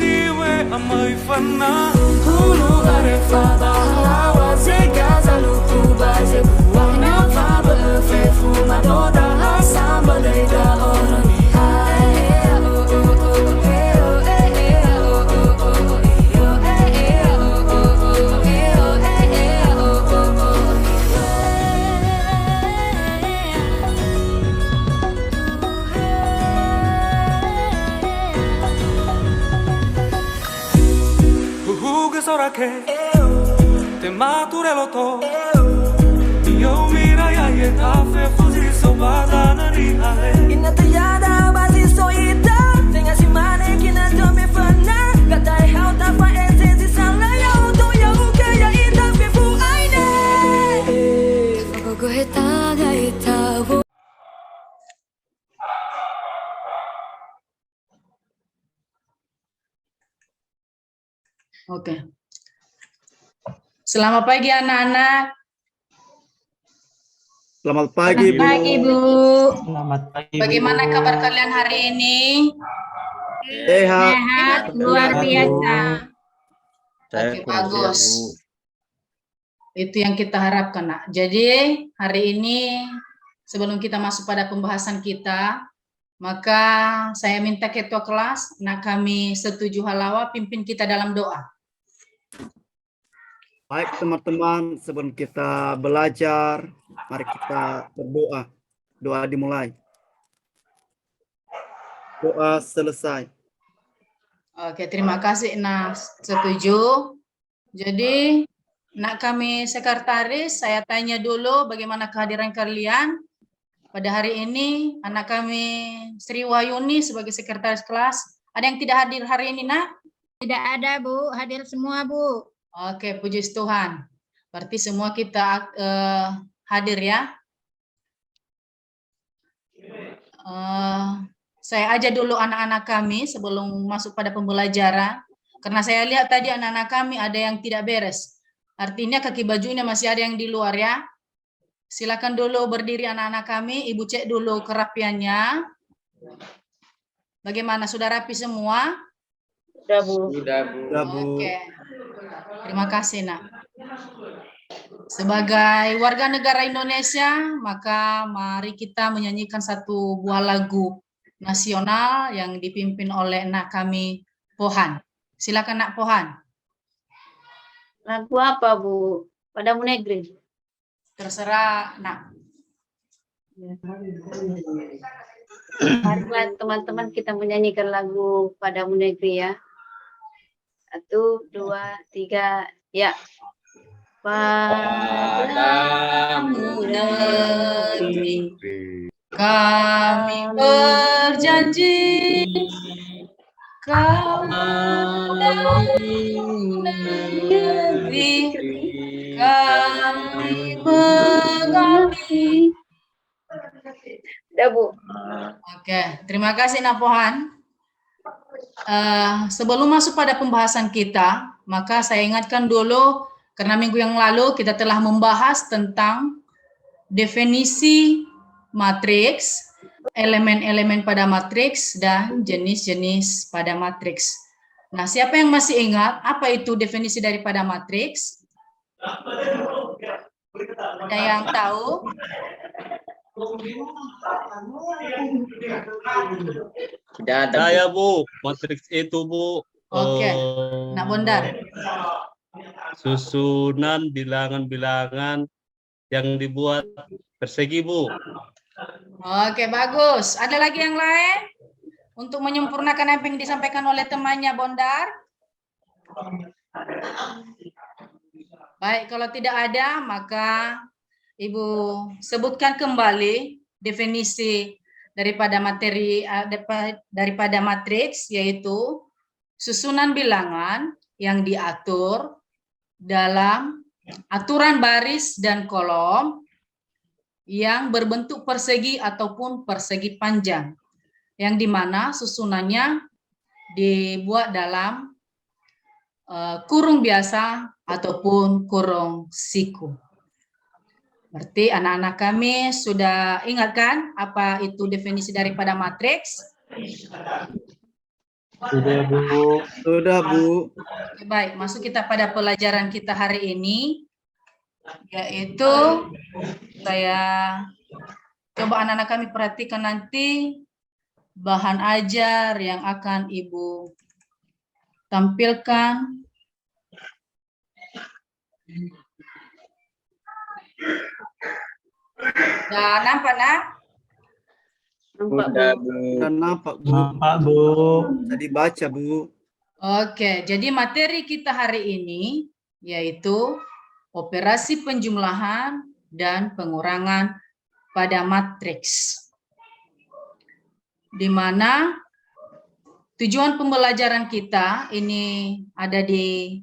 siwe amay fana Hulu arefa bahawa zega zaluku baze buang na faba fe fuma doda hasamba lega oroni Sorake te mature loto yo mira ya ye tafe fuzi so bada na ri ale inatayada basi so ita tenga si mane kina do me fana katai how ta fa ese sala yo do yo ke ya ita fe fu aine go heta ga ita wo. Oke. Selamat pagi anak-anak. Selamat pagi, Bu. Selamat pagi, Bu. Selamat pagi. Bagaimana Bu. kabar kalian hari ini? Sehat. Sehat, luar biasa. Oke, bagus. Itu yang kita harapkan, Nak. Jadi, hari ini sebelum kita masuk pada pembahasan kita, maka saya minta ketua kelas, nak kami setuju halawa pimpin kita dalam doa. Baik teman-teman, sebelum kita belajar, mari kita berdoa. Doa dimulai. Doa selesai. Oke, terima kasih, Nak. Setuju. Jadi, nak kami sekretaris, saya tanya dulu bagaimana kehadiran kalian. Pada hari ini, anak kami Sri Wahyuni sebagai sekretaris kelas. Ada yang tidak hadir hari ini, Nak? Tidak ada, Bu. Hadir semua, Bu. Oke, puji Tuhan. Berarti semua kita hadir ya. Saya aja dulu anak-anak kami sebelum masuk pada pembelajaran. Karena saya lihat tadi anak-anak kami ada yang tidak beres. Artinya kaki bajunya masih ada yang di luar ya. Silakan dulu berdiri anak-anak kami. Ibu cek dulu kerapiannya. Bagaimana, sudah rapi semua? Sudah, Bu. Sudah, Bu. Oke. Terima kasih, Nak. Sebagai warga negara Indonesia, maka mari kita menyanyikan satu buah lagu nasional yang dipimpin oleh Nak kami, Pohan. Silakan, Nak Pohan. Lagu apa, Bu? Padamu Negeri. Terserah, Nak. Marilah teman-teman kita menyanyikan lagu Padamu Negeri ya. 1, 2, 3, ya. Padamu negeri kami berjanji, padamu negeri kami mengabdi. Udah, Bu. Oke, terima kasih Nak Pohan. Sebelum masuk pada pembahasan kita, maka saya ingatkan dulu, karena minggu yang lalu kita telah membahas tentang definisi matriks, elemen-elemen pada matriks, dan jenis-jenis pada matriks. Nah, siapa yang masih ingat apa itu definisi daripada matriks? Ada yang tahu? Tidak ada. Saya, Bu. Matriks itu, Bu. Oke. Nak Bondar. Susunan bilangan-bilangan yang dibuat persegi, Bu. Oke, bagus. Ada lagi yang lain? Untuk menyempurnakan apa yang disampaikan oleh temannya, Bondar? Baik, kalau tidak ada, maka Ibu sebutkan kembali definisi daripada daripada matriks, yaitu susunan bilangan yang diatur dalam aturan baris dan kolom yang berbentuk persegi ataupun persegi panjang, yang dimana susunannya dibuat dalam kurung biasa ataupun kurung siku. Berarti anak-anak kami sudah ingat kan apa itu definisi daripada matriks? Sudah, Bu. Sudah, Bu. Oke, baik, masuk kita pada pelajaran kita hari ini, yaitu saya coba anak-anak kami perhatikan nanti bahan ajar yang akan Ibu tampilkan. Nah, nampak, nak? Nampak, Sudah, Bu. Bu. Sudah nampak, Bu. Nampak, Bu. Bisa dibaca, Bu. Oke, jadi materi kita hari ini yaitu operasi penjumlahan dan pengurangan pada matriks. Di mana tujuan pembelajaran kita ini ada di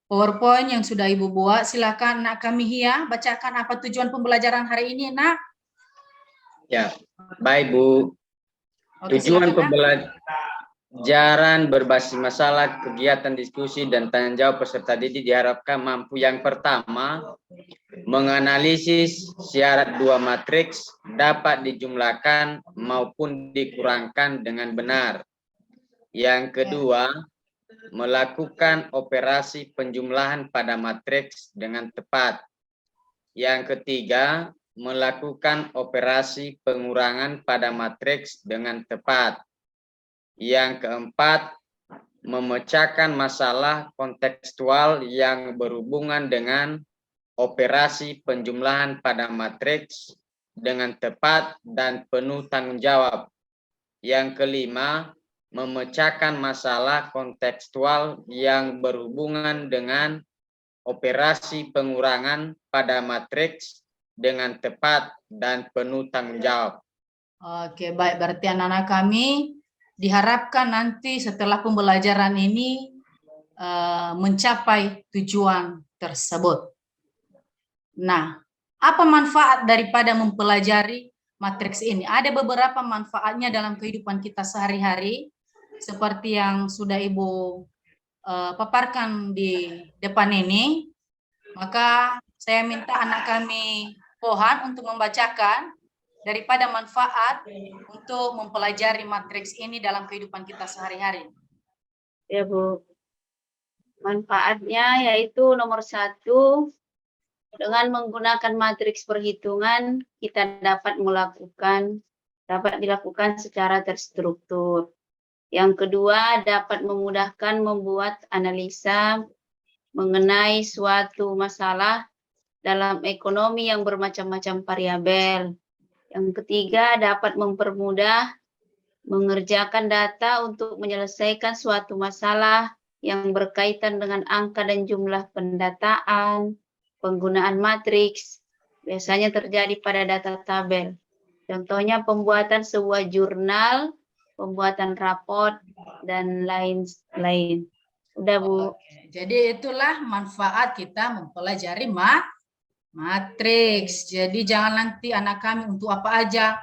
PowerPoint yang sudah Ibu buat. Silakan Nak Kamihia bacakan apa tujuan pembelajaran hari ini, Nak. Ya, baik, Bu. Oke, Tujuan silakan, Nak. pembelajaran berbasis masalah, kegiatan diskusi, dan tanya jawab peserta didik diharapkan mampu yang pertama, menganalisis syarat dua matriks dapat dijumlahkan maupun dikurangkan dengan benar. Yang kedua, melakukan operasi penjumlahan pada matriks dengan tepat. Yang ketiga, melakukan operasi pengurangan pada matriks dengan tepat. Yang keempat, memecahkan masalah kontekstual yang berhubungan dengan operasi penjumlahan pada matriks dengan tepat dan penuh tanggung jawab. Yang kelima, memecahkan masalah kontekstual yang berhubungan dengan operasi pengurangan pada matriks dengan tepat dan penuh tanggung jawab. Oke, baik. Berarti anak-anak kami diharapkan nanti setelah pembelajaran ini mencapai tujuan tersebut. Nah, apa manfaat daripada mempelajari matriks ini? Ada beberapa manfaatnya dalam kehidupan kita sehari-hari, seperti yang sudah Ibu paparkan di depan ini. Maka saya minta anak kami Pohan untuk membacakan daripada manfaat untuk mempelajari matriks ini dalam kehidupan kita sehari-hari. Ya, Bu. Manfaatnya yaitu nomor 1, dengan menggunakan matriks perhitungan, kita dapat dilakukan secara terstruktur. Yang kedua, dapat memudahkan membuat analisa mengenai suatu masalah dalam ekonomi yang bermacam-macam variabel. Yang ketiga, dapat mempermudah mengerjakan data untuk menyelesaikan suatu masalah yang berkaitan dengan angka dan jumlah pendataan. Penggunaan matriks biasanya terjadi pada data tabel. Contohnya pembuatan sebuah jurnal, pembuatan raport, dan lain-lain. Udah, Bu. Jadi itulah manfaat kita mempelajari matriks. Jadi jangan nanti anak kami untuk apa aja,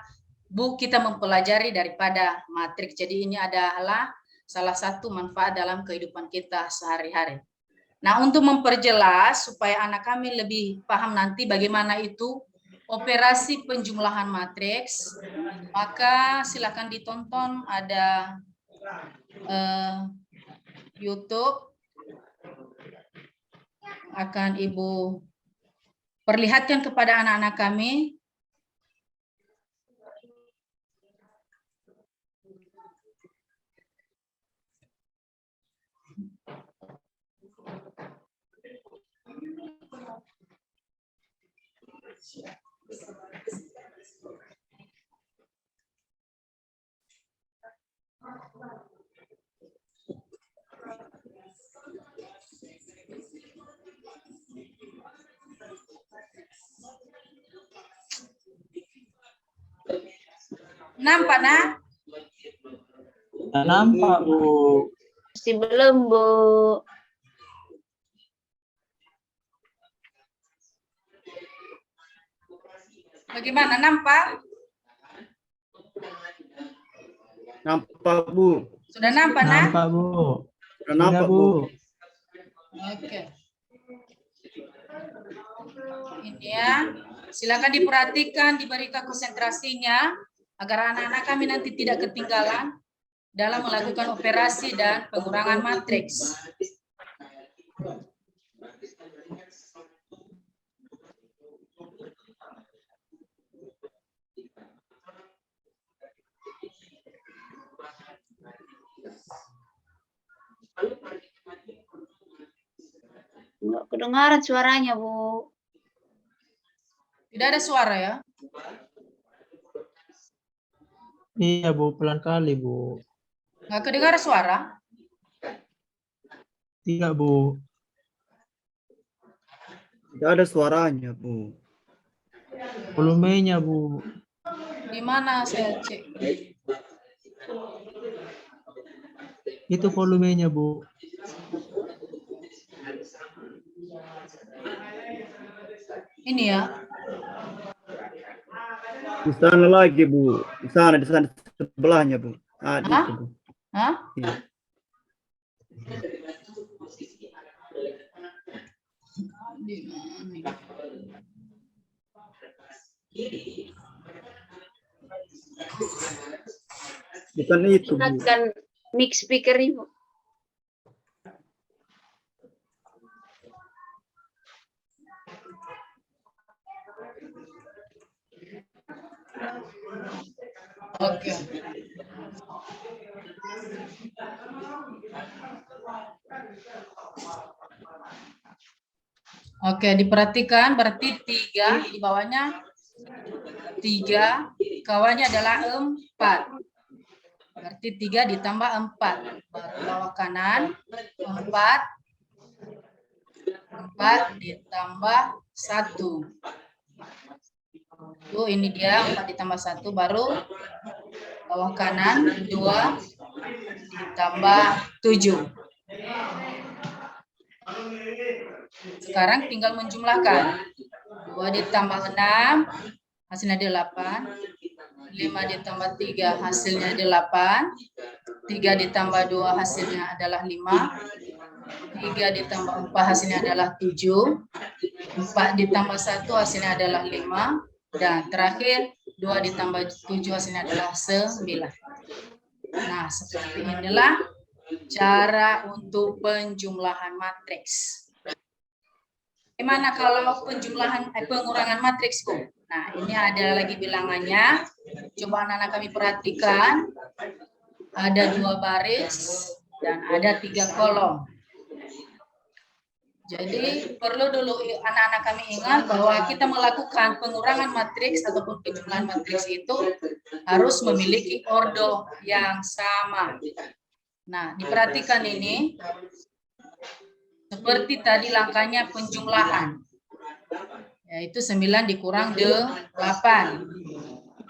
Bu, kita mempelajari daripada matriks. Jadi ini adalah salah satu manfaat dalam kehidupan kita sehari-hari. Nah, untuk memperjelas supaya anak kami lebih paham nanti bagaimana itu operasi penjumlahan matriks, maka silakan ditonton, ada YouTube, akan Ibu perlihatkan kepada anak-anak kami. Nampak, nak? Nampak, Bu. Masih belum, Bu. Bagaimana, nampak? Nampak, Bu. Sudah nampak, nak? Nampak, Bu. Sudah nampak, Bu. Oke. Ini ya. Silakan diperhatikan, diberikan konsentrasinya. agar anak-anak kami nanti tidak ketinggalan dalam melakukan operasi dan pengurangan matriks. Enggak kedengaran suaranya, Bu. Tidak ada suara ya? Iya, Bu, pelan kali, Bu. Nggak kedengar suara? Tidak, Bu. Tidak ada suaranya, Bu. Volumenya, Bu. Di mana saya cek? Itu volumenya, Bu. Ini ya. Di sana lagi, Bu. Di sana sebelahnya, Bu. Ah, di Hah? situ, Bu. Hah? Iya. Di mana? Bukan itu, Bu. Ingatkan mic speaker Ibu. Oke. Oke, diperhatikan berarti 3 di bawahnya 3, kawannya adalah 4. Berarti 3 ditambah 4. Baru bawah kanan 4 ditambah 1. Tuh ini dia 4 ditambah 1, baru bawah kanan 2 ditambah 7. Sekarang tinggal menjumlahkan. 2 ditambah 6 hasilnya 8. 5 ditambah 3 hasilnya 8. 3 ditambah 2 hasilnya adalah 5. 3 ditambah 4 hasilnya adalah 7. 4 ditambah 1 hasilnya adalah 5. Dan terakhir 2 ditambah 7 hasilnya adalah 9. Nah, seperti inilah cara untuk penjumlahan matriks. Bagaimana kalau pengurangan matriks, Bu? Nah, ini ada lagi bilangannya. Coba anak-anak kami perhatikan. Ada 2 baris dan ada 3 kolom. Jadi perlu dulu anak-anak kami ingat bahwa kita melakukan pengurangan matriks ataupun penjumlahan matriks itu harus memiliki ordo yang sama. Nah, diperhatikan ini. Seperti tadi langkahnya penjumlahan. Yaitu 9 dikurang 8.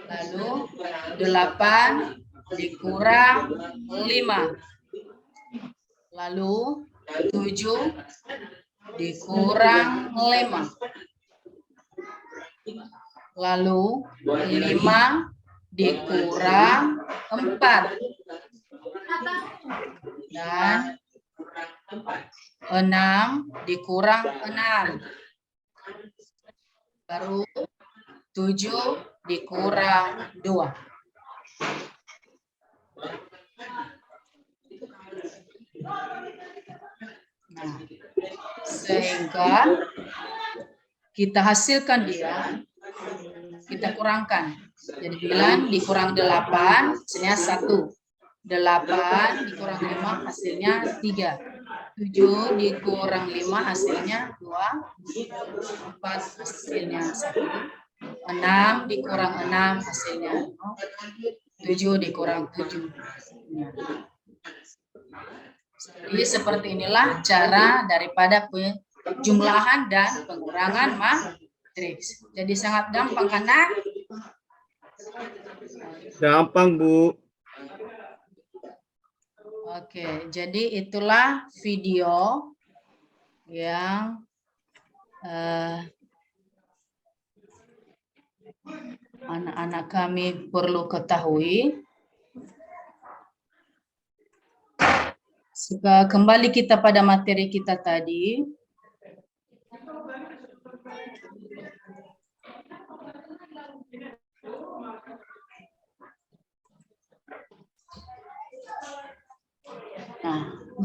Lalu 8 dikurang 5. Lalu 7 dikurang 5. Lalu 5 dikurang 4. Dan 6 dikurang 6. Baru 7 dikurang 2. Nah, sehingga kita hasilkan dia, kita kurangkan. Jadi 9 dikurang 8 hasilnya 1. 8 dikurang 5 hasilnya 3. 7 dikurang 5 hasilnya 2. 4 hasilnya 1. 6 dikurang 6 hasilnya 0. 7 dikurang 7. Jadi seperti inilah cara daripada penjumlahan dan pengurangan matriks. Jadi sangat gampang kan, Nak? Gampang, Bu. Oke, jadi itulah video yang anak-anak kami perlu ketahui. Kembali kita pada materi kita tadi.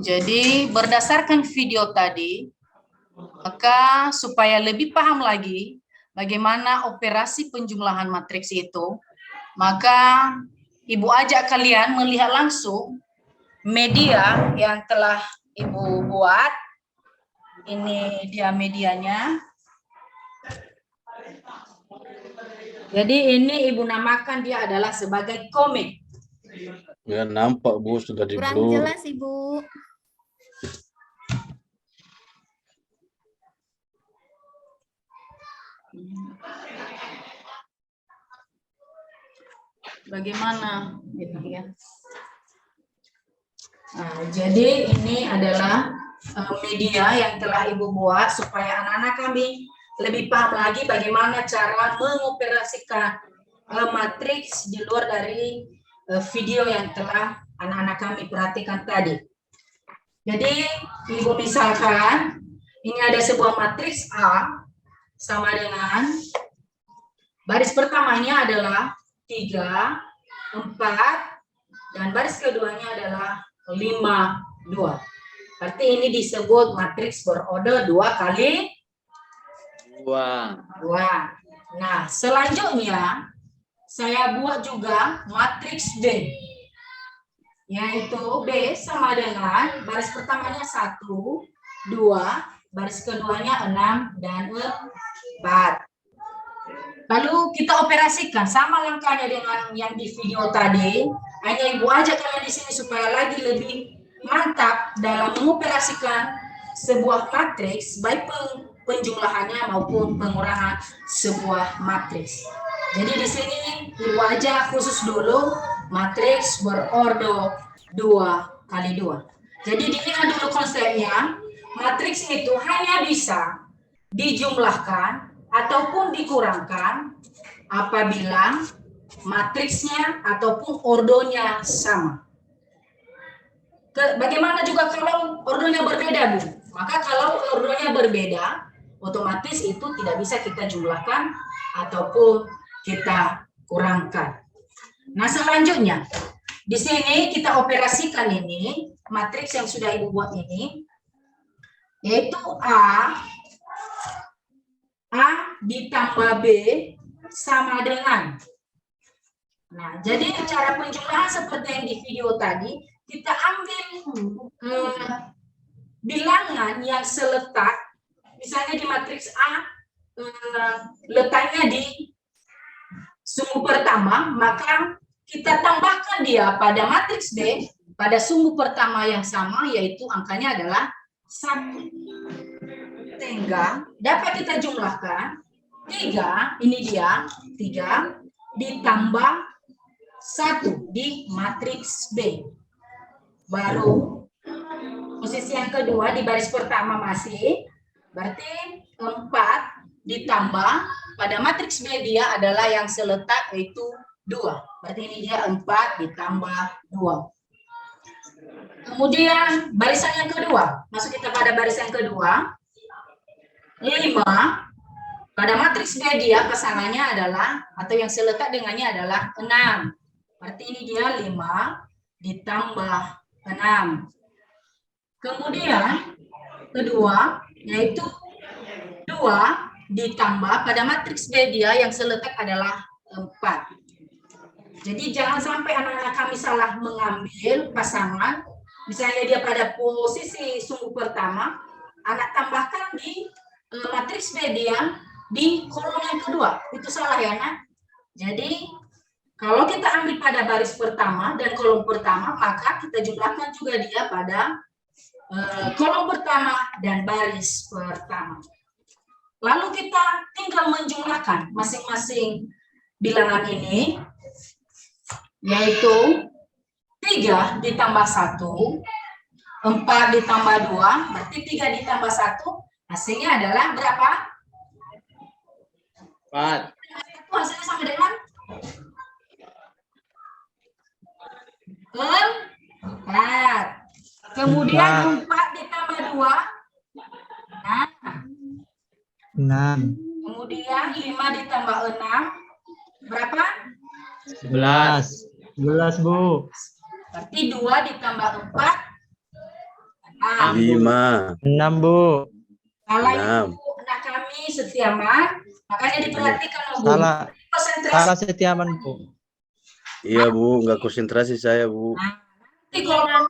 Jadi berdasarkan video tadi, maka supaya lebih paham lagi bagaimana operasi penjumlahan matriks itu, maka Ibu ajak kalian melihat langsung media yang telah Ibu buat. Ini dia medianya. Jadi ini Ibu namakan dia adalah sebagai komik. Ya nampak Bu, sudah di Kurang blur. jelas, Ibu. Bagaimana gitu ya. Nah, jadi ini adalah media yang telah Ibu buat supaya anak-anak kami lebih paham lagi bagaimana cara mengoperasikan matriks di luar dari video yang telah anak-anak kami perhatikan tadi. Jadi Ibu misalkan ini ada sebuah matriks A sama dengan baris pertamanya adalah 3, 4, dan baris keduanya adalah 5, 2. Berarti ini disebut matriks berorder 2 kali 2. Nah, selanjutnya saya buat juga matriks B. Yaitu B sama dengan baris pertamanya 1, 2, baris keduanya 6 dan 4. Lalu kita operasikan sama langkahnya dengan yang di video tadi. Hanya Ibu ajak kalian di sini supaya lagi lebih mantap dalam mengoperasikan sebuah matriks, baik penjumlahannya maupun pengurangan sebuah matriks. Jadi di sini Ibu ajak khusus dulu matriks berorder 2 kali 2. Jadi diingat dulu konsepnya, matriks itu hanya bisa dijumlahkan ataupun dikurangkan apabila matriksnya ataupun ordonya sama. Bagaimana juga kalau ordonya berbeda, Bu? Maka kalau ordonya berbeda, otomatis itu tidak bisa kita jumlahkan ataupun kita kurangkan. Nah, selanjutnya di sini kita operasikan ini matriks yang sudah Ibu buat ini, yaitu A ditambah B sama dengan. Nah, jadi cara penjumlahan seperti yang di video tadi, kita ambil bilangan yang seletak, misalnya di matriks A, letaknya di sumbu pertama, maka kita tambahkan dia pada matriks B, pada sumbu pertama yang sama, yaitu angkanya adalah 1. Sehingga dapat kita jumlahkan 3, ini dia 3 ditambah 1 di matriks B. Baru posisi yang kedua di baris pertama masih, berarti 4 ditambah pada matriks B dia adalah yang seletak yaitu 2. Berarti ini dia 4 ditambah 2. Kemudian barisan yang kedua, masuk kita pada barisan kedua. 5 pada matriks B dia pasangannya adalah atau yang seletak dengannya adalah 6. Berarti ini dia 5 ditambah 6. Kemudian kedua yaitu 2 ditambah pada matriks B dia yang seletak adalah 4. Jadi jangan sampai anak-anak kami salah mengambil pasangan. Misalnya dia pada posisi sumbu pertama, anak tambahkan di matriks B dia di kolom yang kedua. Itu salah ya, Nak? Jadi kalau kita ambil pada baris pertama dan kolom pertama, maka kita jumlahkan juga dia pada kolom pertama dan baris pertama. Lalu kita tinggal menjumlahkan masing-masing bilangan ini, yaitu 3 ditambah 1, 4 ditambah 2, berarti 3 ditambah 1, hasilnya adalah berapa? 4. Hasilnya sama dengan 4. Kemudian 4 ditambah 2, nah. 6. Kemudian 5 ditambah 6, berapa? 11. 11, Bu. Berarti 2 ditambah 4, Ah, 5. 6, Bu. salah Enam. itu anak kami Setiaman, makanya diperhatikan Bu. Salah. Konsentrasi. Salah Setiaman, Bu. Iya Bu, nggak konsentrasi saya Bu. Nanti kalau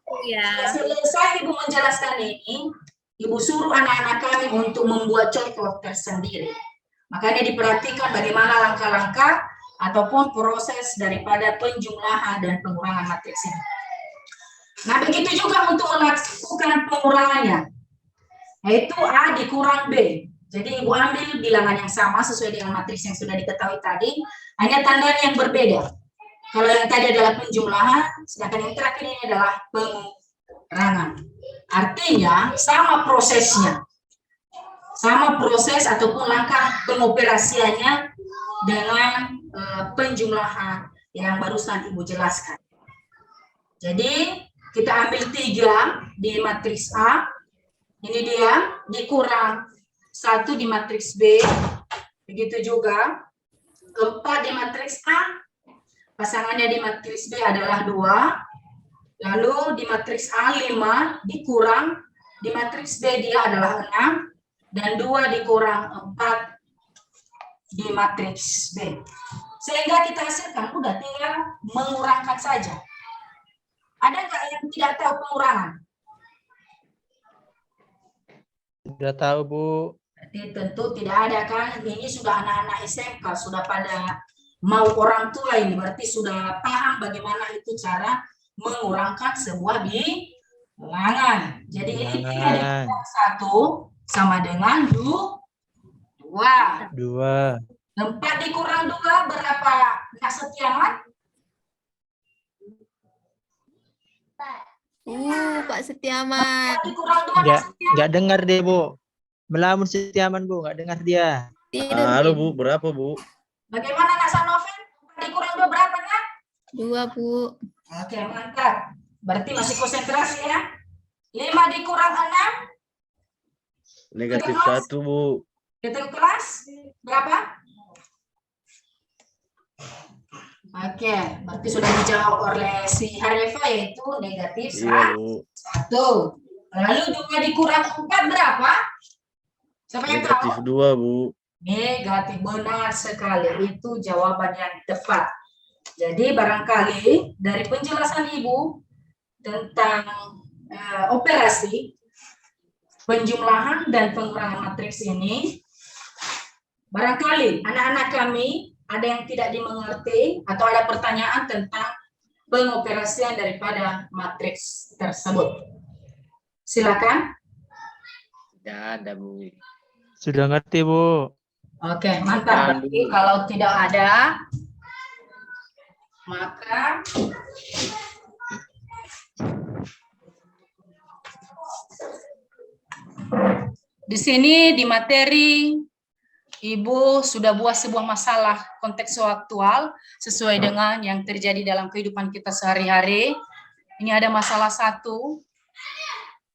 selesai Ibu menjelaskan ini, Ibu suruh anak-anak kami untuk membuat contoh tersendiri. Makanya diperhatikan bagaimana langkah-langkah ataupun proses daripada penjumlahan dan pengurangan matriks ini. Nah, begitu juga untuk melakukan pengurangannya, yaitu A dikurang B. Jadi Ibu ambil bilangan yang sama sesuai dengan matriks yang sudah diketahui tadi, hanya tandanya yang berbeda. Kalau yang tadi adalah penjumlahan, sedangkan yang terakhir ini adalah pengurangan. Artinya sama prosesnya. Sama proses ataupun langkah pengoperasiannya dengan penjumlahan yang barusan Ibu jelaskan. Jadi kita ambil 3 di matriks A, ini dia, dikurang 1 di matriks B, begitu juga 4 di matriks A, pasangannya di matriks B adalah 2, lalu di matriks A 5 dikurang, di matriks B dia adalah 6, dan 2 dikurang 4 di matriks B. Sehingga kita hasilkan, udah tinggal mengurangkan saja. Ada nggak yang tidak tahu pengurangan? Sudah tahu, Bu. Jadi tentu tidak ada kan, ini sudah anak-anak SMK, sudah pada mau orang tua ini, berarti sudah paham bagaimana itu cara mengurangkan sebuah bilangan. Jadi ini 3 dikurang 1 sama dengan 2. 2. 4 dikurang 2 berapa, Kak Setiaman? Pak Setiaman. 4 dikurang 2 Kak Setiaman. Nggak dengar deh, Bu. Melamun Setiaman, Bu. Nggak dengar dia. Tidur. Halo Bu, berapa Bu? Bagaimana Kak Sanoven? 4 dikurang 2 berapa Kak? 2, Bu. Oke, mantap. Berarti masih konsentrasi ya. 5 dikurang 6. Negatif 1 Bu. Hitung kelas berapa? Oke, berarti sudah dijawab oleh si Hareva, yaitu negatif Iya Bu. 1. Lalu 2 dikurang 4 berapa? Siapa yang Negatif tahu? 2 Bu. Negatif, benar sekali. Itu jawaban yang tepat. Jadi barangkali dari penjelasan Ibu tentang operasi penjumlahan dan pengurangan matriks ini, barangkali anak-anak kami ada yang tidak dimengerti atau ada pertanyaan tentang pengoperasian daripada matriks tersebut. Silakan. Tidak ada Bu. Sudah ngerti, Bu. Oke, mantap. Berarti kalau tidak ada, maka di sini di materi Ibu sudah buat sebuah masalah kontekstual sesuai dengan yang terjadi dalam kehidupan kita sehari-hari. Ini ada masalah 1.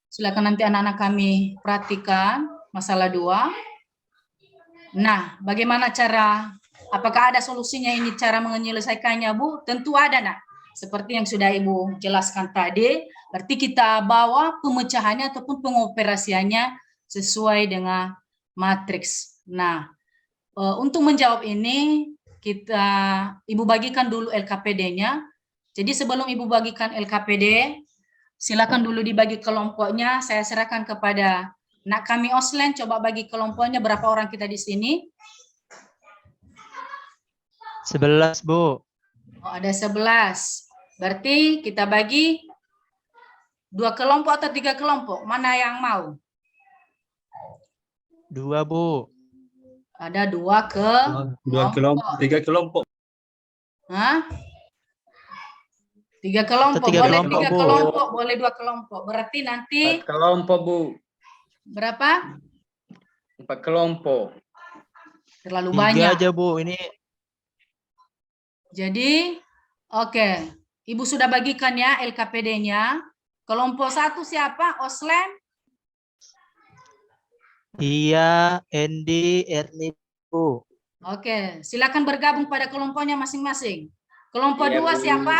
Silakan nanti anak-anak kami perhatikan. Masalah 2. Nah, bagaimana cara, apakah ada solusinya ini cara menyelesaikannya, Bu? Tentu ada, nak. Seperti yang sudah Ibu jelaskan tadi, berarti kita bawa pemecahannya ataupun pengoperasiannya sesuai dengan matriks. Nah, untuk menjawab ini, Ibu bagikan dulu LKPD-nya. Jadi sebelum Ibu bagikan LKPD, silakan dulu dibagi kelompoknya. Saya serahkan kepada nak kami Oslen, coba bagi kelompoknya berapa orang kita di sini? 11, Bu. Oh, ada 11. Berarti kita bagi 2 kelompok atau 3 kelompok? Mana yang mau? 2, Bu. Ada 2 kelompok. 3 kelompok. Hah? 3 kelompok. Tiga Boleh kelompok, 3 Bu. kelompok, boleh 2 kelompok. Berarti nanti 4 kelompok Bu. berapa? 4 kelompok. Terlalu 3 banyak. aja, Bu. Ini Jadi, oke. Ibu sudah bagikan ya LKPD-nya. Kelompok 1 siapa? Oslen? Iya, Andy, Ernie, Bu. Oke, silakan bergabung pada kelompoknya masing-masing. Kelompok Iya, 2 Bu. siapa?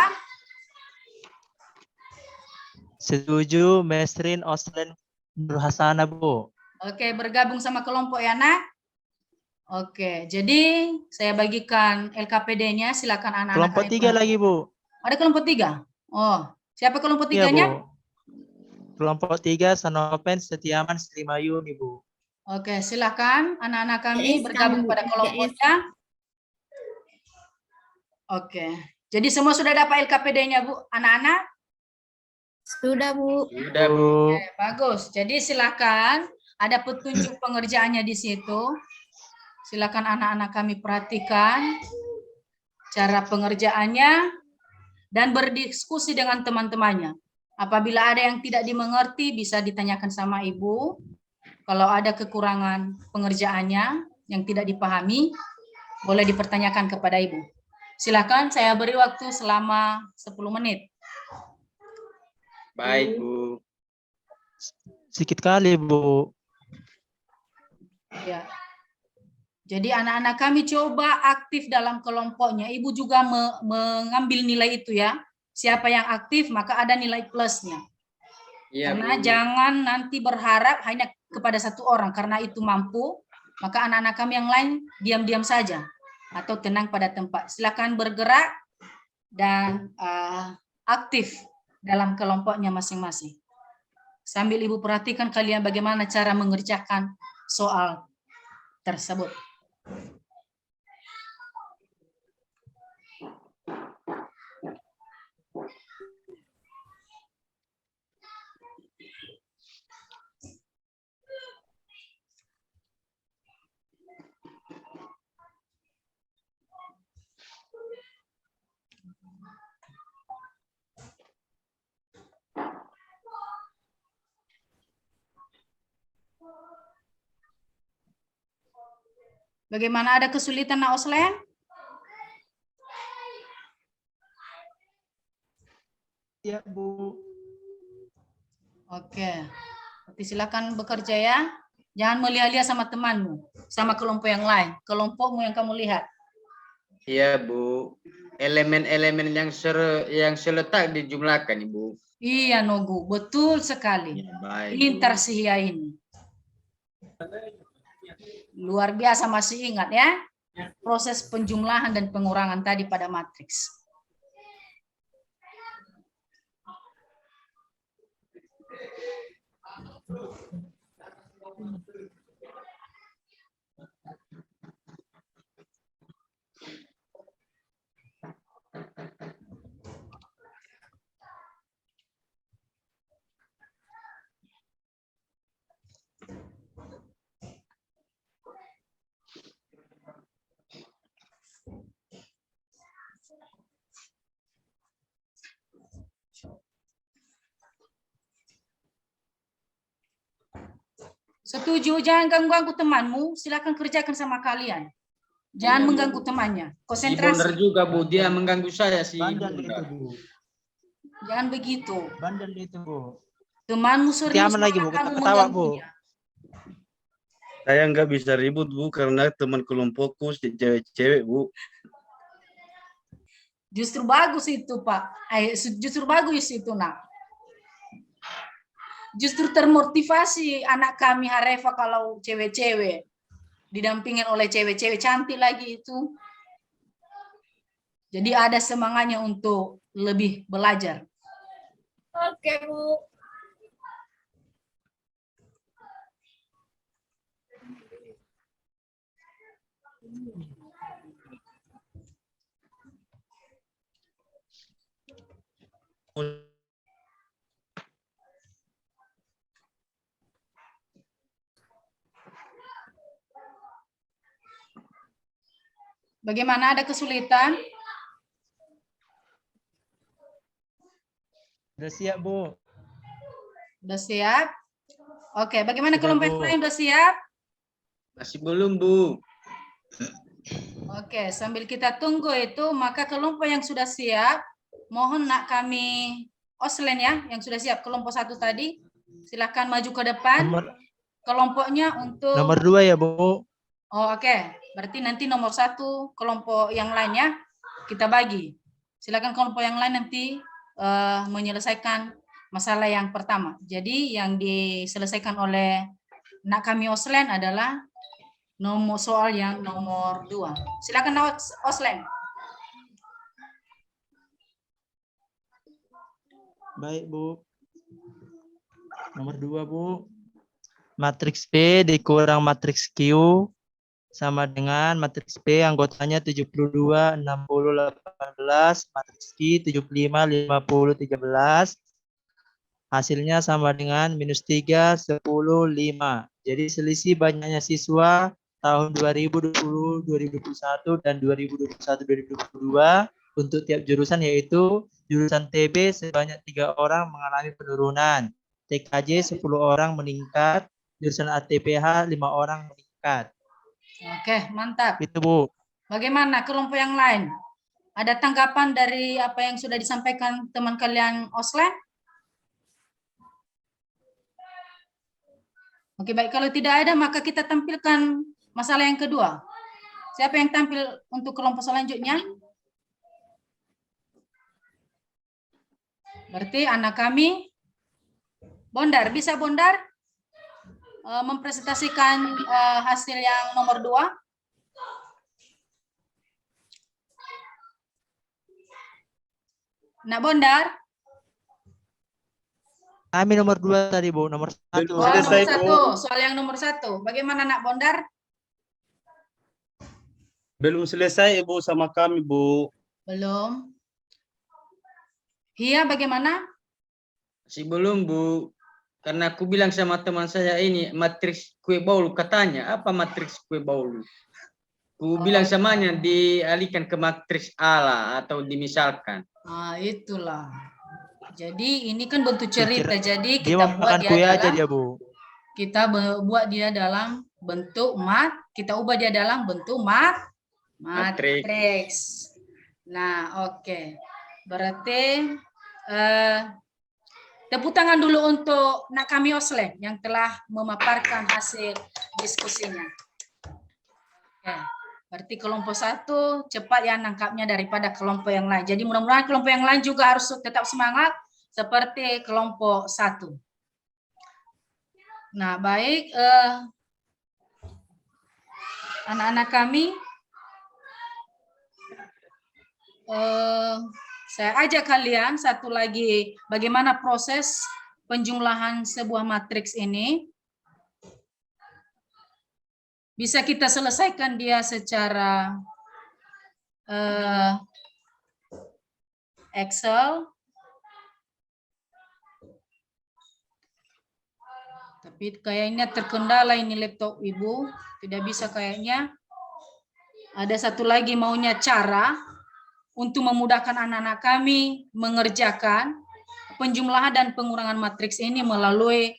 Setuju, Mesrin, Oslen, Nur Hasana, Bu. Oke, bergabung sama kelompok ya, Nak? Oke, jadi saya bagikan LKPD-nya, silakan anak-anak. Kelompok kami 3 lagi, Bu. Ada kelompok 3? Oh, siapa kelompok Iya, tiganya? Bu. Kelompok 3, Sanopen, Setiaman, Srimayuni, Bu. Oke, silakan anak-anak kami PS bergabung sama, pada PS. kelompoknya. Oke, jadi semua sudah dapat LKPD-nya, Bu, anak-anak? Sudah, Bu. Sudah, Bu. Oke, bagus. Jadi silakan, ada petunjuk pengerjaannya di situ. Silakan anak-anak kami perhatikan cara pengerjaannya dan berdiskusi dengan teman-temannya. Apabila ada yang tidak dimengerti, bisa ditanyakan sama Ibu. Kalau ada kekurangan pengerjaannya yang tidak dipahami, boleh dipertanyakan kepada Ibu. Silakan, saya beri waktu selama 10 menit. Baik, Bu. Sedikit kali, Bu. Ya. Jadi anak-anak kami coba aktif dalam kelompoknya. Ibu juga mengambil nilai itu ya. Siapa yang aktif maka ada nilai plusnya. Iya, Karena Bu. jangan nanti berharap hanya kepada satu orang. Karena itu mampu, maka anak-anak kami yang lain diam-diam saja. Atau tenang pada tempat. Silakan bergerak dan aktif dalam kelompoknya masing-masing. Sambil Ibu perhatikan kalian bagaimana cara mengerjakan soal tersebut. Bagaimana, ada kesulitan, Nak Oslen? Iya, Bu. Oke. Berarti silakan bekerja ya. Jangan melihat-lihat sama temanmu, sama kelompok yang lain. Kelompokmu yang kamu lihat. Iya, Bu. Elemen-elemen yang seletak dijumlahkan, Ibu. Iya, Nogu. Betul sekali. Ya, baik, Bu. Pintar si Hia ini. Luar biasa, masih ingat ya proses penjumlahan dan pengurangan tadi pada matriks. Setuju, jangan ganggu temanmu, silakan kerjakan sama kalian. Jangan mengganggu temannya. Benar Konsentrasi. juga, Bu. Dia mengganggu saya sih. Bandel itu, Bu. Jangan begitu. Bandel itu, Bu. Temanmu serius. Setiaman lagi, Bu. kamu Ketawa, Bu. mengganggunya. Saya nggak bisa ribut, Bu, karena teman kelompokku cewek-cewek, Bu. Justru bagus itu, Pak. Justru bagus itu, Nak. Justru termotivasi anak kami Harefa kalau cewek-cewek. Didampingin oleh cewek-cewek cantik lagi itu. Jadi ada semangatnya untuk lebih belajar. Oke, Bu. Bagaimana, ada kesulitan? Udah siap, Bu. Udah siap? Oke, bagaimana Sudah, kelompok Bu. lain udah siap? Masih belum, Bu. Oke, sambil kita tunggu itu, maka kelompok yang sudah siap, mohon Nak kami Oslen ya, yang sudah siap kelompok 1 tadi, silakan maju ke depan. Kelompoknya untuk Nomor 2 ya, Bu. Oh, oke. Berarti nanti nomor 1 kelompok yang lainnya kita bagi. Silakan kelompok yang lain nanti menyelesaikan masalah yang pertama. Jadi yang diselesaikan oleh nak kami Oslen adalah soal yang nomor 2. Silakan Oslen. Baik, Bu. Nomor 2, Bu. Matriks P dikurang matriks Q sama dengan matriks P anggotanya 72, 60, 18, matriks Q 75, 50, 13. Hasilnya sama dengan -3, 10, 5. Jadi selisih banyaknya siswa tahun 2020, 2021, dan 2021-2022 untuk tiap jurusan yaitu jurusan TB sebanyak 3 orang mengalami penurunan, TKJ 10 orang meningkat, jurusan ATPH 5 orang meningkat. Oke, mantap. Itu, Bu. Bagaimana kelompok yang lain? Ada tanggapan dari apa yang sudah disampaikan teman kalian Oslen? Oke, baik. Kalau tidak ada, maka kita tampilkan masalah yang kedua. Siapa yang tampil untuk kelompok selanjutnya? Berarti anak kami, Bondar. Bisa Bondar mempresentasikan hasil yang nomor 2? Nak Bondar? Kami nomor 2 tadi, Bu. Nomor 1. Belum selesai, Bu. Soal yang nomor 1. Bagaimana Nak Bondar? Belum selesai, Ibu, sama kami, Bu. Belum. Hia bagaimana? Masih belum, Bu. Karena aku bilang sama teman saya ini, matriks kue baulu. Katanya, apa matriks kue baulu? Aku bilang samanya dialihkan ke matriks ala atau dimisalkan. Ah, itulah. Jadi ini kan bentuk cerita. Jadi Dia kita mau buat makan dia kue aja dalam, dia, Bu. kita buat dia dalam bentuk kita ubah dia dalam bentuk matriks. Nah, oke. Berarti tepuk tangan dulu untuk nak kami Oslen yang telah memaparkan hasil diskusinya. Oke. Berarti kelompok 1 cepat ya nangkapnya daripada kelompok yang lain. Jadi mudah-mudahan kelompok yang lain juga harus tetap semangat seperti kelompok 1. Nah, baik. Anak-anak kami, saya ajak kalian satu lagi bagaimana proses penjumlahan sebuah matriks ini. Bisa kita selesaikan dia secara Excel. Tapi kayaknya terkendala ini laptop Ibu. Tidak bisa kayaknya. Ada satu lagi maunya cara untuk memudahkan anak-anak kami mengerjakan penjumlahan dan pengurangan matriks ini melalui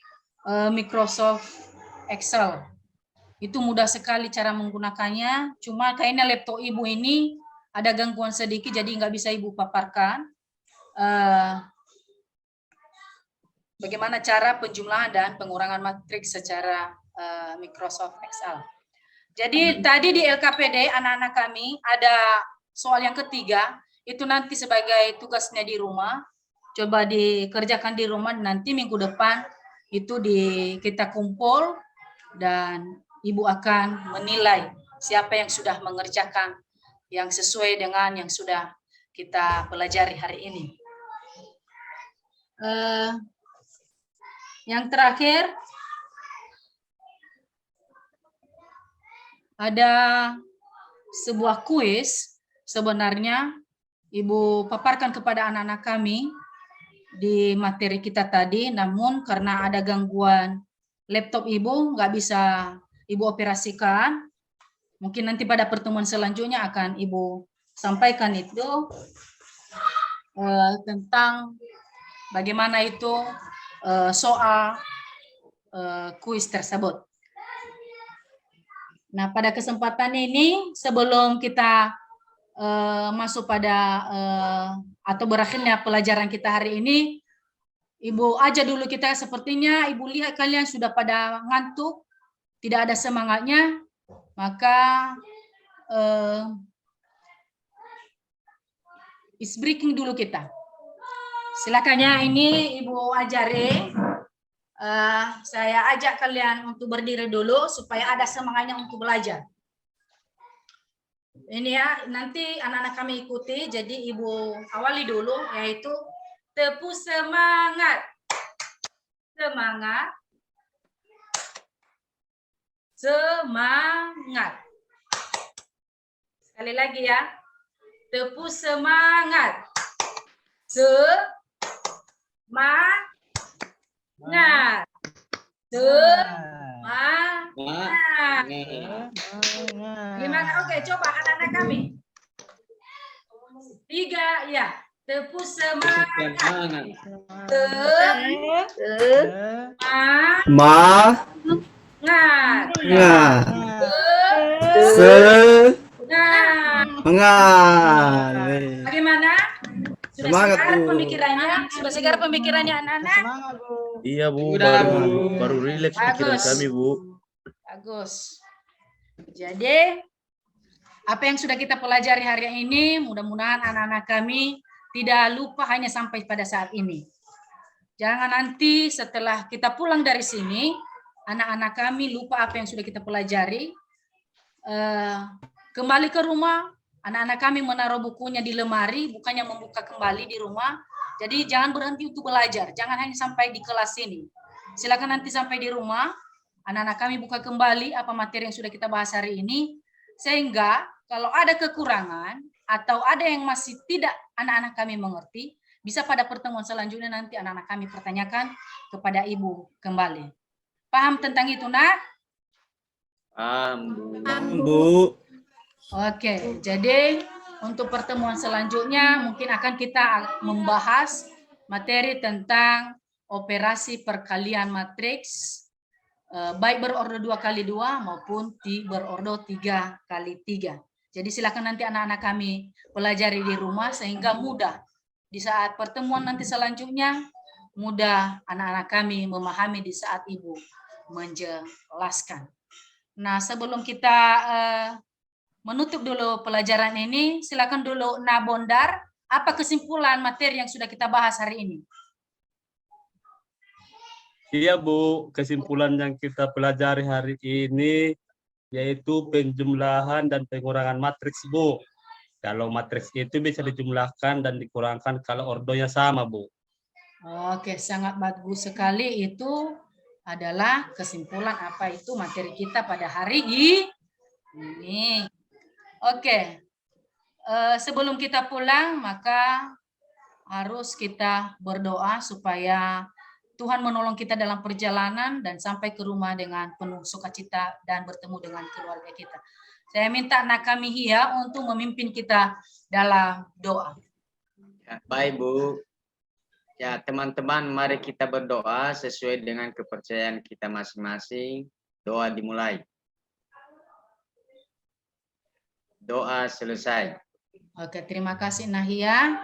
Microsoft Excel. Itu mudah sekali cara menggunakannya. Cuma kayaknya laptop Ibu ini ada gangguan sedikit, jadi nggak bisa Ibu paparkan. Bagaimana cara penjumlahan dan pengurangan matriks secara Microsoft Excel. Jadi tadi di LKPD anak-anak kami ada soal yang ketiga, itu nanti sebagai tugasnya di rumah. Coba dikerjakan di rumah, nanti minggu depan itu kita kumpul dan Ibu akan menilai siapa yang sudah mengerjakan yang sesuai dengan yang sudah kita pelajari hari ini. Yang terakhir, ada sebuah kuis sebenarnya Ibu paparkan kepada anak-anak kami di materi kita tadi, namun karena ada gangguan laptop Ibu nggak bisa Ibu operasikan. Mungkin nanti pada pertemuan selanjutnya akan Ibu sampaikan itu tentang bagaimana itu soal kuis tersebut. Nah, pada kesempatan ini sebelum kita masuk pada atau berakhirnya pelajaran kita hari ini, Ibu aja dulu kita sepertinya Ibu lihat kalian sudah pada ngantuk, tidak ada semangatnya, maka is breaking dulu kita. Silakan ya, ini Ibu ajari. Saya ajak kalian untuk berdiri dulu supaya ada semangatnya untuk belajar. Ini ya, nanti anak-anak kami ikuti. Jadi Ibu awali dulu, yaitu tepuk semangat. Semangat. Semangat. Sekali lagi ya. Tepuk semangat. Semangat. Semangat. Gimana? Oke, coba anak-anak kami. 3 ya. Tepuk semangat. Semangat. Bagaimana? Sudah Semangat, segar Bu. pemikirannya? Sudah segar pemikirannya anak-anak? Iya Bu, Udah, baru rileks pikiran Bagus. kami Bu. Bagus. Jadi, apa yang sudah kita pelajari hari ini, mudah-mudahan anak-anak kami tidak lupa hanya sampai pada saat ini. Jangan nanti setelah kita pulang dari sini, anak-anak kami lupa apa yang sudah kita pelajari. Kembali ke rumah, anak-anak kami menaruh bukunya di lemari, bukannya membuka kembali di rumah. Jadi jangan berhenti untuk belajar, jangan hanya sampai di kelas ini. Silakan nanti sampai di rumah, anak-anak kami buka kembali apa materi yang sudah kita bahas hari ini, sehingga kalau ada kekurangan atau ada yang masih tidak anak-anak kami mengerti, bisa pada pertemuan selanjutnya nanti anak-anak kami pertanyakan kepada Ibu kembali. Paham tentang itu, Nak? Bu. Oke, jadi untuk pertemuan selanjutnya mungkin akan kita membahas materi tentang operasi perkalian matriks, baik berordo 2x2 maupun berordo 3x3. Jadi silakan nanti anak-anak kami pelajari di rumah sehingga mudah di saat pertemuan nanti selanjutnya, mudah anak-anak kami memahami di saat Ibu menjelaskan. Nah, sebelum kita menutup dulu pelajaran ini, silakan dulu Nak Bondar, apa kesimpulan materi yang sudah kita bahas hari ini? Iya Bu, kesimpulan yang kita pelajari hari ini yaitu penjumlahan dan pengurangan matriks Bu. Kalau matriks itu bisa dijumlahkan dan dikurangkan kalau ordonya sama Bu. Oke, sangat bagus sekali. Itu adalah kesimpulan apa itu materi kita pada hari ini. Oke, sebelum kita pulang maka harus kita berdoa supaya Tuhan menolong kita dalam perjalanan dan sampai ke rumah dengan penuh sukacita dan bertemu dengan keluarga kita. Saya minta anak kami Hia untuk memimpin kita dalam doa. Ya, baik Bu. Ya teman-teman, mari kita berdoa sesuai dengan kepercayaan kita masing-masing. Doa dimulai. Doa selesai. Oke, terima kasih Nahia.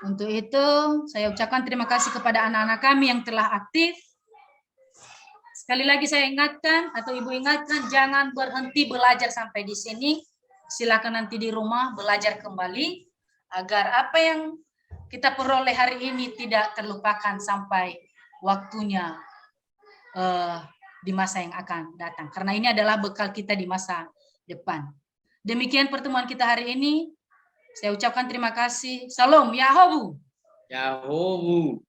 Untuk itu, saya ucapkan terima kasih kepada anak-anak kami yang telah aktif. Sekali lagi saya ingatkan, atau Ibu ingatkan, jangan berhenti belajar sampai di sini. Silakan nanti di rumah belajar kembali, agar apa yang kita peroleh hari ini tidak terlupakan sampai waktunya di masa yang akan datang. Karena ini adalah bekal kita di masa depan. Demikian pertemuan kita hari ini. Saya ucapkan terima kasih. Salam, Yahobu. Yahobu.